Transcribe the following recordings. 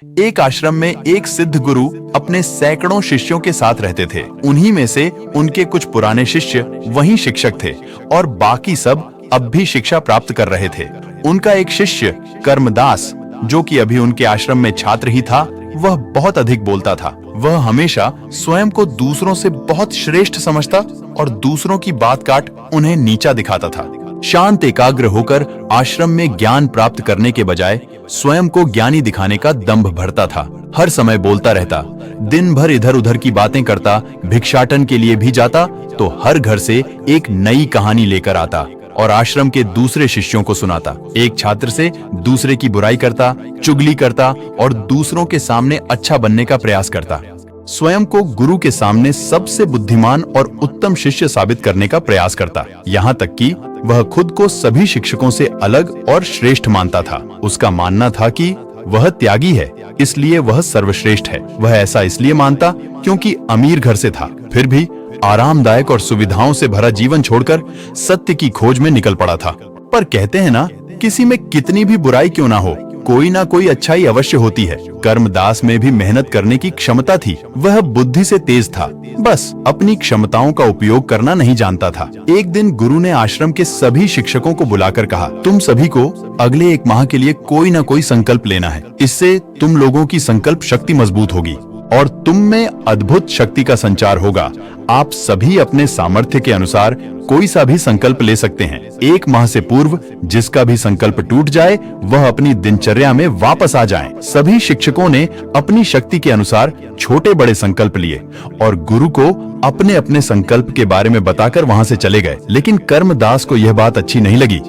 एक आश्रम में एक सिद्ध गुरु अपने सैकड़ों शिष्यों के साथ रहते थे। उन्हीं में से उनके कुछ पुराने शिष्य वहीं शिक्षक थे और बाकी सब अब भी शिक्षा प्राप्त कर रहे थे। उनका एक शिष्य कर्मदास, जो कि अभी उनके आश्रम में छात्र ही था, वह बहुत अधिक बोलता था। वह हमेशा स्वयं को दूसरों से बहुत श्रेष्ठ समझता और दूसरों की बात काट उन्हें नीचा दिखाता था। शांत एकाग्र होकर आश्रम में ज्ञान प्राप्त करने के बजाय स्वयं को ज्ञानी दिखाने का दंभ भरता था। हर समय बोलता रहता, दिन भर इधर उधर की बातें करता, भिक्षाटन के लिए भी जाता तो हर घर से एक नई कहानी लेकर आता और आश्रम के दूसरे शिष्यों को सुनाता। एक छात्र से दूसरे की बुराई करता, चुगली करता और दूसरों के सामने अच्छा बनने का प्रयास करता। स्वयं को गुरु के सामने सबसे बुद्धिमान और उत्तम शिष्य साबित करने का प्रयास करता। यहाँ तक कि वह खुद को सभी शिक्षकों से अलग और श्रेष्ठ मानता था। उसका मानना था कि वह त्यागी है, इसलिए वह सर्वश्रेष्ठ है। वह ऐसा इसलिए मानता क्योंकि अमीर घर से था, फिर भी आरामदायक और सुविधाओं से भरा जीवन छोड़कर सत्य की खोज में निकल पड़ा था। पर कहते हैं ना, किसी में कितनी भी बुराई क्यों ना हो, कोई ना कोई अच्छाई अवश्य होती है। कर्मदास में भी मेहनत करने की क्षमता थी। वह बुद्धि से तेज था, बस अपनी क्षमताओं का उपयोग करना नहीं जानता था। एक दिन गुरु ने आश्रम के सभी शिक्षकों को बुलाकर कहा, तुम सभी को अगले 1 माह के लिए कोई ना कोई संकल्प लेना है। इससे तुम लोगों की संकल्प शक्ति मजबूत होगी और तुम में अद्भुत शक्ति का संचार होगा। आप सभी अपने सामर्थ्य के अनुसार कोई सा भी संकल्प ले सकते हैं। 1 माह से पूर्व जिसका भी संकल्प टूट जाए वह अपनी दिनचर्या में वापस आ जाए। सभी शिक्षकों ने अपनी शक्ति के अनुसार छोटे बड़े संकल्प लिए और गुरु को अपने अपने संकल्प के बारे में बताकर वहां से चले गए। लेकिन कर्मदास को यह बात अच्छी नहीं लगी।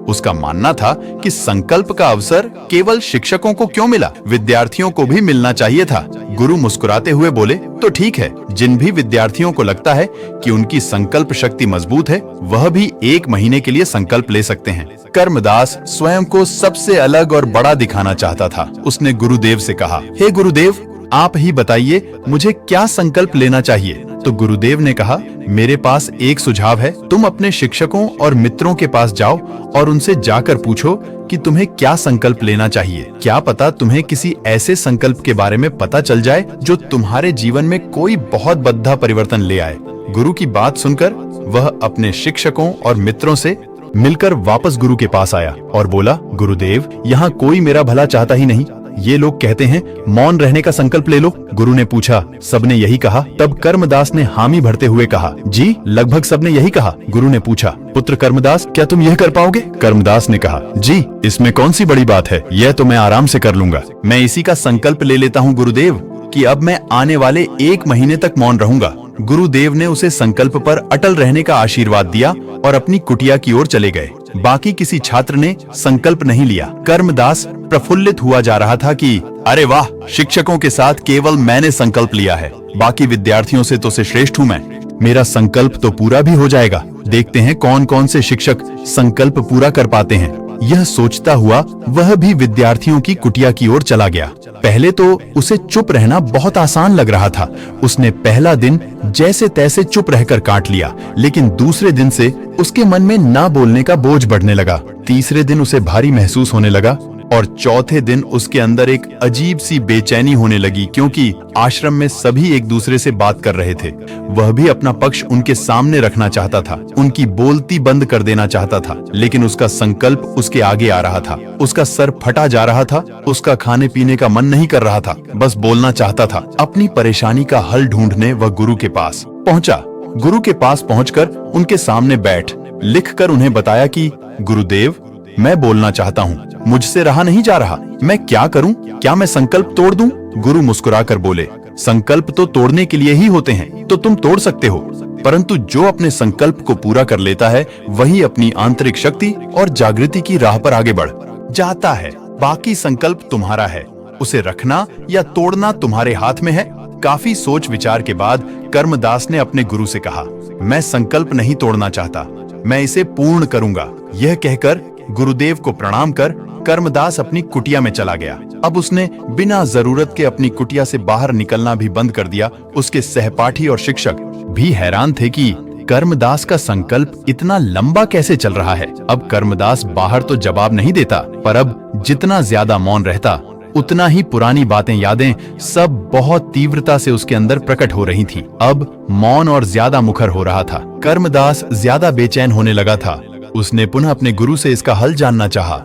उसका मानना था कि संकल्प का अवसर केवल शिक्षकों को क्यों मिला, विद्यार्थियों को भी मिलना चाहिए था। गुरु मुस्कुराते हुए बोले, तो ठीक है, जिन भी विद्यार्थियों को लगता है कि उनकी संकल्प शक्ति मजबूत है, वह भी 1 महीने के लिए संकल्प ले सकते हैं। कर्मदास स्वयं को सबसे अलग और बड़ा दिखाना चाहता था। उसने गुरुदेव से कहा, हे गुरुदेव, आप ही बताइए मुझे क्या संकल्प लेना चाहिए। तो गुरुदेव ने कहा, मेरे पास एक सुझाव है। तुम अपने शिक्षकों और मित्रों के पास जाओ और उनसे जाकर पूछो कि तुम्हें क्या संकल्प लेना चाहिए। क्या पता तुम्हें किसी ऐसे संकल्प के बारे में पता चल जाए जो तुम्हारे जीवन में कोई बहुत बड़ा परिवर्तन ले आए। गुरु की बात सुनकर वह अपने शिक्षकों और मित्रों से मिलकर वापस गुरु के पास आया और बोला, गुरुदेव, यहाँ कोई मेरा भला चाहता ही नहीं। ये लोग कहते हैं मौन रहने का संकल्प ले लो। गुरु ने पूछा, सबने यही कहा? तब कर्मदास ने हामी भरते हुए कहा, जी लगभग सबने यही कहा। गुरु ने पूछा, पुत्र कर्मदास, क्या तुम यह कर पाओगे? कर्मदास ने कहा, जी इसमें कौन सी बड़ी बात है, यह तो मैं आराम से कर लूंगा। मैं इसी का संकल्प ले लेता हूँ गुरुदेव कि अब मैं आने वाले 1 महीने तक मौन रहूंगा। गुरुदेव ने उसे संकल्प पर अटल रहने का आशीर्वाद दिया और अपनी कुटिया की ओर चले गए। बाकी किसी छात्र ने संकल्प नहीं लिया। कर्मदास प्रफुल्लित हुआ जा रहा था कि अरे वाह, शिक्षकों के साथ केवल मैंने संकल्प लिया है, बाकी विद्यार्थियों से तो श्रेष्ठ हूँ मैं। मेरा संकल्प तो पूरा भी हो जाएगा। देखते हैं कौन कौन से शिक्षक संकल्प पूरा कर पाते हैं। यह सोचता हुआ वह भी विद्यार्थियों की कुटिया की ओर चला गया। पहले तो उसे चुप रहना बहुत आसान लग रहा था। उसने पहला दिन जैसे तैसे चुप रहकर काट लिया, लेकिन दूसरे दिन से उसके मन में ना बोलने का बोझ बढ़ने लगा। तीसरे दिन उसे भारी महसूस होने लगा और चौथे दिन उसके अंदर एक अजीब सी बेचैनी होने लगी, क्योंकि आश्रम में सभी एक दूसरे से बात कर रहे थे। वह भी अपना पक्ष उनके सामने रखना चाहता था, उनकी बोलती बंद कर देना चाहता था, लेकिन उसका संकल्प उसके आगे आ रहा था। उसका सर फटा जा रहा था, उसका खाने पीने का मन नहीं कर रहा था, बस बोलना चाहता था। अपनी परेशानी का हल ढूंढने वह गुरु के पास पहुंचा। गुरु के पास पहुंचकर उनके सामने बैठ लिखकर उन्हें बताया कि गुरुदेव, मैं बोलना चाहता हूँ, मुझसे रहा नहीं जा रहा, मैं क्या करूं? क्या मैं संकल्प तोड़ दूं? गुरु मुस्कुराकर बोले, संकल्प तो तोड़ने के लिए ही होते हैं, तो तुम तोड़ सकते हो, परंतु जो अपने संकल्प को पूरा कर लेता है वही अपनी आंतरिक शक्ति और जागृति की राह पर आगे बढ़ जाता है। बाकी संकल्प तुम्हारा है, उसे रखना या तोड़ना तुम्हारे हाथ में है। काफी सोच विचार के बाद कर्मदास ने अपने गुरु से कहा, मैं संकल्प नहीं तोड़ना चाहता, मैं इसे पूर्ण करूंगा। यह कहकर गुरुदेव को प्रणाम कर कर्मदास अपनी कुटिया में चला गया। अब उसने बिना जरूरत के अपनी कुटिया से बाहर निकलना भी बंद कर दिया। उसके सहपाठी और शिक्षक भी हैरान थे कि कर्मदास का संकल्प इतना लंबा कैसे चल रहा है। अब कर्मदास बाहर तो जवाब नहीं देता, पर अब जितना ज्यादा मौन रहता उतना ही पुरानी बातें, यादें सब बहुत तीव्रता से उसके अंदर प्रकट हो रही थीं। अब मौन और ज्यादा मुखर हो रहा था। कर्मदास ज्यादा बेचैन होने लगा था। उसने पुनः अपने गुरु से इसका हल जानना चाहा।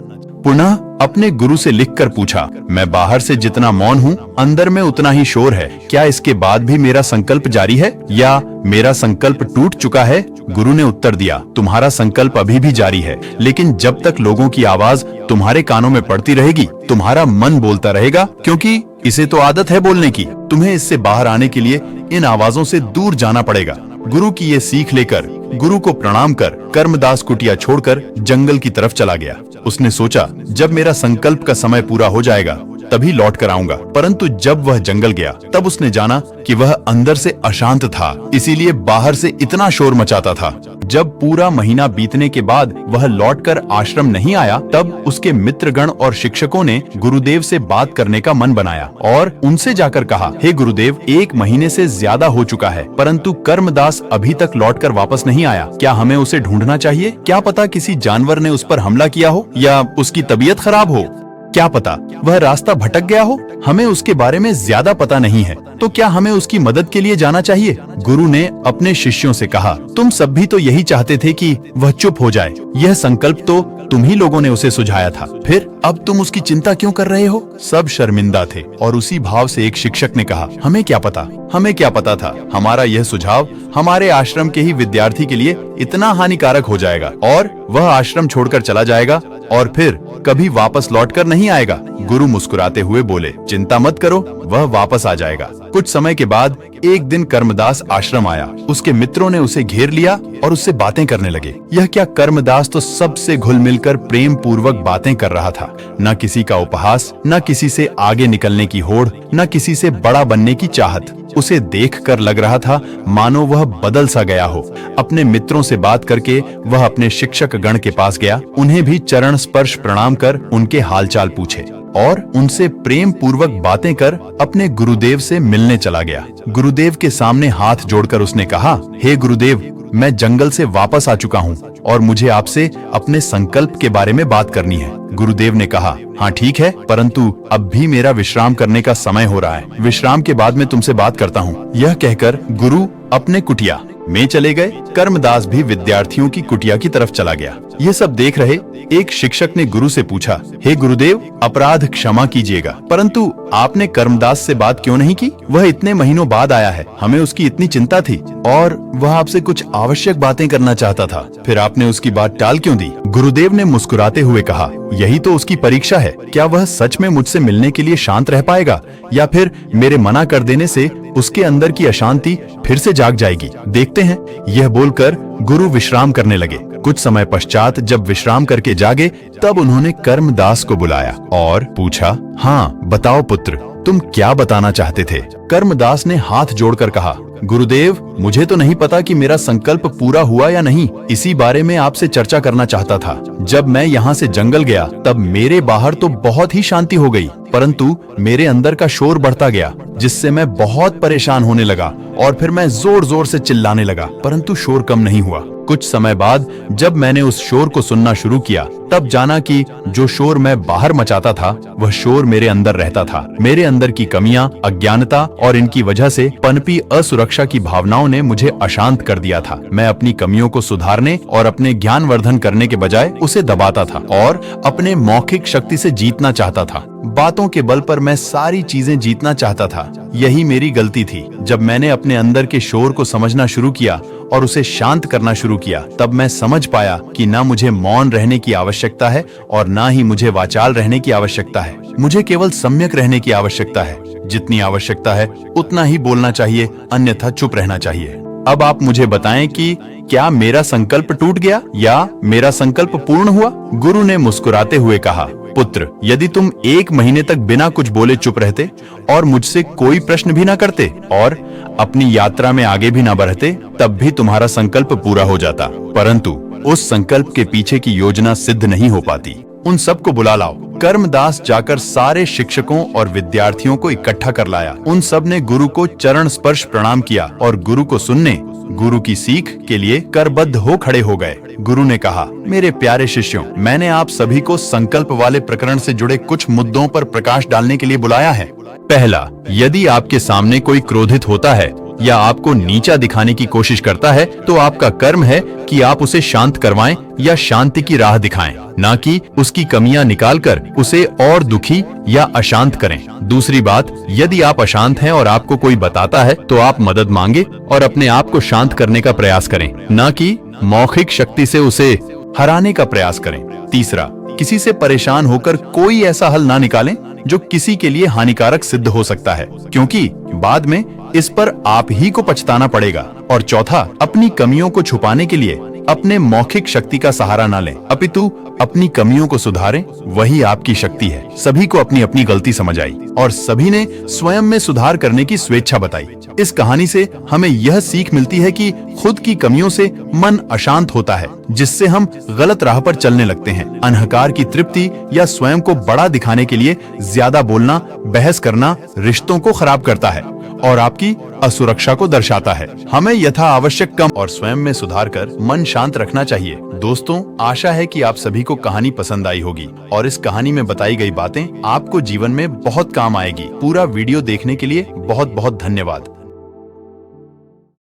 पुनः अपने गुरु से लिखकर पूछा, मैं बाहर से जितना मौन हूँ, अंदर में उतना ही शोर है। क्या इसके बाद भी मेरा संकल्प जारी है या मेरा संकल्प टूट चुका है? गुरु ने उत्तर दिया, तुम्हारा संकल्प अभी भी जारी है, लेकिन जब तक लोगों की आवाज तुम्हारे कानों में पड़ती रहेगी, तुम्हारा मन बोलता रहेगा, क्योंकि इसे तो आदत है बोलने की। तुम्हें इससे बाहर आने के लिए इन आवाजों से दूर जाना पड़ेगा। गुरु की ये सीख लेकर, गुरु को प्रणाम कर, कर्मदास कुटिया छोड़कर जंगल की तरफ चला गया। उसने सोचा, जब मेरा संकल्प का समय पूरा हो जाएगा तभी लौट कर आऊंगा। परंतु जब वह जंगल गया तब उसने जाना कि वह अंदर से अशांत था, इसीलिए बाहर से इतना शोर मचाता था। जब पूरा महीना बीतने के बाद वह लौटकर आश्रम नहीं आया, तब उसके मित्रगण और शिक्षकों ने गुरुदेव से बात करने का मन बनाया और उनसे जाकर कहा, हे गुरुदेव, 1 महीने से ज्यादा हो चुका है, परंतु कर्मदास अभी तक लौटकर वापस नहीं आया। क्या हमें उसे ढूंढना चाहिए? क्या पता किसी जानवर ने उस पर हमला किया हो या उसकी तबीयत खराब हो। क्या पता वह रास्ता भटक गया हो। हमें उसके बारे में ज्यादा पता नहीं है, तो क्या हमें उसकी मदद के लिए जाना चाहिए? गुरु ने अपने शिष्यों से कहा, तुम सब भी तो यही चाहते थे कि वह चुप हो जाए। यह संकल्प तो तुम ही लोगों ने उसे सुझाया था, फिर अब तुम उसकी चिंता क्यों कर रहे हो? सब शर्मिंदा थे और उसी भाव से एक शिक्षक ने कहा, हमें क्या पता था हमारा यह सुझाव हमारे आश्रम के ही विद्यार्थी के लिए इतना हानिकारक हो जाएगा और वह आश्रम छोड़कर चला जाएगा और फिर कभी वापस लौटकर नहीं आएगा। गुरु मुस्कुराते हुए बोले, चिंता मत करो, वह वापस आ जाएगा। कुछ समय के बाद एक दिन कर्मदास आश्रम आया। उसके मित्रों ने उसे घेर लिया और उससे बातें करने लगे। यह क्या, कर्मदास तो सबसे घुल मिलकर प्रेम पूर्वक बातें कर रहा था। न किसी का उपहास, न किसी से आगे निकलने की होड़, न किसी से बड़ा बनने की चाहत। उसे देखकर लग रहा था मानो वह बदल सा गया हो। अपने मित्रों से बात करके वह अपने शिक्षक गण के पास गया। उन्हें भी चरण स्पर्श प्रणाम कर उनके हालचाल पूछे और उनसे प्रेम पूर्वक बातें कर अपने गुरुदेव से मिलने चला गया। गुरुदेव के सामने हाथ जोड़कर उसने कहा, हे गुरुदेव, मैं जंगल से वापस आ चुका हूँ और मुझे आपसे अपने संकल्प के बारे में बात करनी है। गुरुदेव ने कहा, हाँ ठीक है, परंतु अब भी मेरा विश्राम करने का समय हो रहा है। विश्राम के बाद मैं तुमसे बात करता हूँ। यह कहकर गुरु अपने कुटिया में चले गए। कर्मदास भी विद्यार्थियों की कुटिया की तरफ चला गया। ये सब देख रहे एक शिक्षक ने गुरु से पूछा, हे गुरुदेव, अपराध क्षमा कीजिएगा, परंतु आपने कर्मदास से बात क्यों नहीं की? वह इतने महीनों बाद आया है, हमें उसकी इतनी चिंता थी और वह आपसे कुछ आवश्यक बातें करना चाहता था, फिर आपने उसकी बात टाल क्यों दी? गुरुदेव ने मुस्कुराते हुए कहा, यही तो उसकी परीक्षा है। क्या वह सच में मुझसे मिलने के लिए शांत रह पाएगा या फिर मेरे मना कर देने से उसके अंदर की अशांति फिर से जाग जाएगी? देखते हैं। यह बोलकर गुरु विश्राम करने लगे। कुछ समय पश्चात जब विश्राम करके जागे तब उन्होंने कर्मदास को बुलाया और पूछा, हाँ बताओ पुत्र, तुम क्या बताना चाहते थे? कर्मदास ने हाथ जोड़कर कहा, गुरुदेव, मुझे तो नहीं पता कि मेरा संकल्प पूरा हुआ या नहीं। इसी बारे में आपसे चर्चा करना चाहता था। जब मैं यहाँ से जंगल गया तब मेरे बाहर तो बहुत ही शांति हो गई, परंतु मेरे अंदर का शोर बढ़ता गया, जिससे मैं बहुत परेशान होने लगा और फिर मैं जोर जोर से चिल्लाने लगा, परंतु शोर कम नहीं हुआ। कुछ समय बाद जब मैंने उस शोर को सुनना शुरू किया तब जाना कि जो शोर मैं बाहर मचाता था वह शोर मेरे अंदर रहता था। मेरे अंदर की कमियां, अज्ञानता और इनकी वजह से पनपी असुरक्षा की भावनाओं ने मुझे अशांत कर दिया था। मैं अपनी कमियों को सुधारने और अपने ज्ञान वर्धन करने के बजाय उसे दबाता था और अपने मौखिक शक्ति से जीतना चाहता था। बातों के बल पर मैं सारी चीजें जीतना चाहता था। यही मेरी गलती थी। जब मैंने अपने अंदर के शोर को समझना शुरू किया और उसे शांत करना शुरू किया तब मैं समझ पाया कि ना मुझे मौन रहने की आवश्यकता है और ना ही मुझे वाचाल रहने की आवश्यकता है। मुझे केवल सम्यक रहने की आवश्यकता है। जितनी आवश्यकता है उतना ही बोलना चाहिए, अन्यथा चुप रहना चाहिए। अब आप मुझे बताएं कि क्या मेरा संकल्प टूट गया या मेरा संकल्प पूर्ण हुआ? गुरु ने मुस्कुराते हुए कहा, पुत्र, यदि तुम 1 महीने तक बिना कुछ बोले चुप रहते और मुझसे कोई प्रश्न भी ना करते और अपनी यात्रा में आगे भी ना बढ़ते तब भी तुम्हारा संकल्प पूरा हो जाता, परंतु उस संकल्प के पीछे की योजना सिद्ध नहीं हो पाती। उन सबको बुला लाओ। कर्मदास जाकर सारे शिक्षकों और विद्यार्थियों को इकट्ठा कर लाया। उन सब ने गुरु को चरण स्पर्श प्रणाम किया और गुरु को सुनने गुरु की सीख के लिए करबद्ध हो खड़े हो गए। गुरु ने कहा, मेरे प्यारे शिष्यों, मैंने आप सभी को संकल्प वाले प्रकरण से जुड़े कुछ मुद्दों पर प्रकाश डालने के लिए बुलाया है। पहला, यदि आपके सामने कोई क्रोधित होता है या आपको नीचा दिखाने की कोशिश करता है, तो आपका कर्म है कि आप उसे शांत करवाएं या शांति की राह दिखाएं, ना कि उसकी कमियां निकालकर उसे और दुखी या अशांत करें। दूसरी बात, यदि आप अशांत हैं और आपको कोई बताता है, तो आप मदद मांगे और अपने आप को शांत करने का प्रयास करें, ना कि मौखिक शक्ति से उसे हराने का प्रयास करें। तीसरा, किसी से परेशान होकर कोई ऐसा हल ना निकालें जो किसी के लिए हानिकारक सिद्ध हो सकता है, क्योंकि बाद में इस पर आप ही को पछताना पड़ेगा। और चौथा, अपनी कमियों को छुपाने के लिए अपने मौखिक शक्ति का सहारा ना लें, अपितु अपनी कमियों को सुधारें, वही आपकी शक्ति है। सभी को अपनी अपनी गलती समझ आई और सभी ने स्वयं में सुधार करने की स्वेच्छा बताई। इस कहानी से हमें यह सीख मिलती है कि खुद की कमियों से मन अशांत होता है, जिससे हम गलत राह पर चलने लगते हैं। अहंकार की तृप्ति या स्वयं को बड़ा दिखाने के लिए ज्यादा बोलना, बहस करना रिश्तों को खराब करता है और आपकी असुरक्षा को दर्शाता है। हमें यथा आवश्यक कम और स्वयं में सुधार कर मन शांत रखना चाहिए। दोस्तों, आशा है कि आप सभी को कहानी पसंद आई होगी और इस कहानी में बताई गई बातें आपको जीवन में बहुत काम आएगी। पूरा वीडियो देखने के लिए बहुत बहुत धन्यवाद।